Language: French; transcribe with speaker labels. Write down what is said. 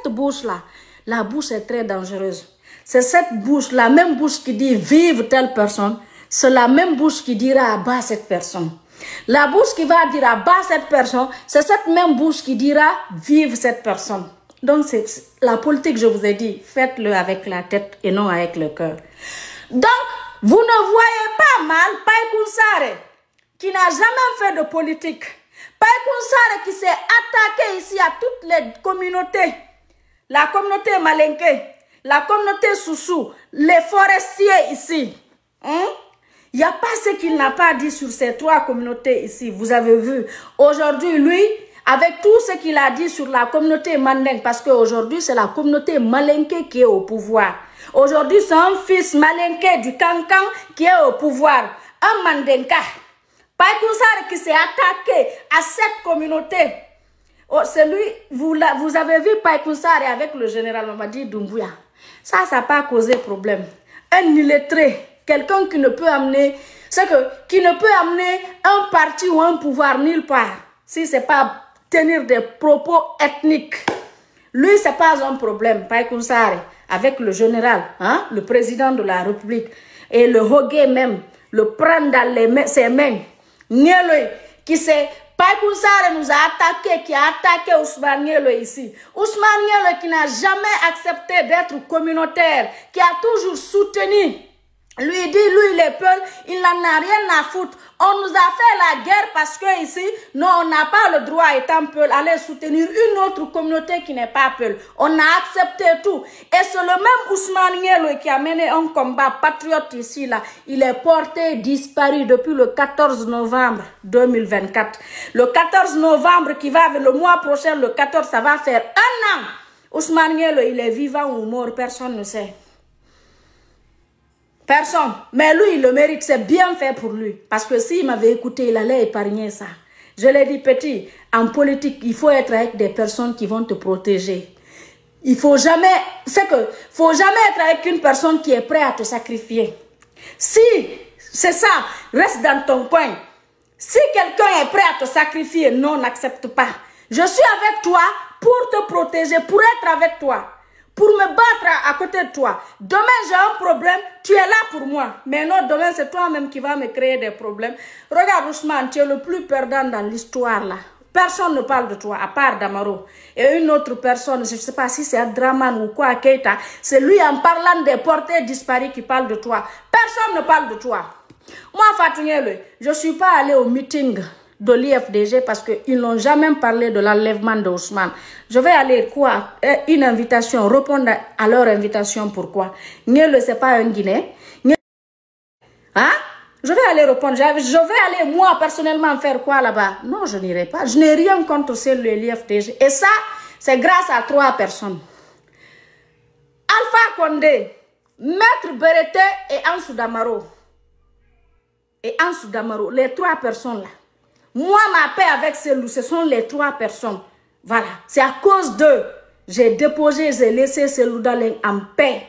Speaker 1: cette bouche-là, la bouche est très dangereuse. C'est cette bouche, la même bouche qui dit vive telle personne, c'est la même bouche qui dira à bas cette personne. La bouche qui va dire à bas cette personne, c'est cette même bouche qui dira vive cette personne. Donc c'est la politique, je vous ai dit, faites-le avec la tête et non avec le cœur. Donc, vous ne voyez pas mal Pai Kounsare, qui n'a jamais fait de politique. Pai Kounsare qui s'est attaqué ici à toutes les communautés. La communauté Malinké, la communauté Soussou, les forestiers ici. Il n'y a pas ce qu'il n'a pas dit sur ces 3 communautés ici. Vous avez vu. Aujourd'hui, lui, avec tout ce qu'il a dit sur la communauté Mandeng, parce qu'aujourd'hui, c'est la communauté Malinké qui est au pouvoir. Aujourd'hui, c'est un fils Malinké du Kankan qui est au pouvoir. Un Mandenka. Pai Kounsare qui s'est attaqué à cette communauté. Oh, c'est lui, vous avez vu Pai Kounsare avec le général Mamadi Doumbouya. Ça n'a pas causé problème. Un illettré, quelqu'un qui ne peut amener, qui ne peut amener un parti ou un pouvoir nulle part. Si ce n'est pas tenir des propos ethniques. Lui, ce n'est pas un problème, Pai Kounsare, avec le général, le président de la République, et le Hogué même, le prendre dans ses mains. Nieloi, qui s'est, Pai Kounsare nous a attaqué, qui a attaqué Ousmane Nieloi ici. Ousmane Nieloi qui n'a jamais accepté d'être communautaire, qui a toujours soutenu. Lui dit, lui les Peuls, il n'en a rien à foutre. On nous a fait la guerre parce que ici, non, on n'a pas le droit, étant Peul, aller soutenir une autre communauté qui n'est pas Peul. On a accepté tout. Et c'est le même Ousmane Nieloi qui a mené un combat patriote ici, là. Il est porté disparu depuis le 14 novembre 2024. Le 14 novembre qui va, le mois prochain, le 14, ça va faire 1 an. Ousmane Nieloi, il est vivant ou mort, personne ne sait. Personne. Mais lui, il le mérite. C'est bien fait pour lui. Parce que s'il m'avait écouté, il allait épargner ça. Je l'ai dit, petit, en politique, il faut être avec des personnes qui vont te protéger. Il faut jamais, faut jamais être avec une personne qui est prête à te sacrifier. Si, c'est ça, reste dans ton coin. Si quelqu'un est prêt à te sacrifier, non, n'accepte pas. Je suis avec toi pour te protéger, pour être avec toi. Pour me battre à côté de toi. Demain, j'ai un problème, tu es là pour moi. Mais non, demain, c'est toi-même qui vas me créer des problèmes. Regarde, Ousmane, tu es le plus perdant dans l'histoire, là. Personne ne parle de toi, à part Damaro. Et une autre personne, je ne sais pas si c'est Adraman ou quoi, Keita, c'est lui, en parlant des portés disparus, qui parle de toi. Personne ne parle de toi. Moi, Fatou Nieloi, je ne suis pas allée au meeting de l'IFDG parce qu'ils n'ont jamais parlé de l'enlèvement de Ousmane. Je vais aller quoi? Une invitation, répondre à leur invitation. Pourquoi? Nieloi, c'est pas un Guinéen. Hein? Je vais aller répondre. Je vais aller moi personnellement faire quoi là-bas? Non, je n'irai pas. Je n'ai rien contre l'IFDG. Et ça, c'est grâce à 3 personnes. Alpha Condé, Maître Berete et Ansou Damaro. Les 3 personnes là. Moi, ma paix avec ces loups, ce sont les 3 personnes. Voilà. C'est à cause d'eux. J'ai déposé, j'ai laissé ces loups en paix.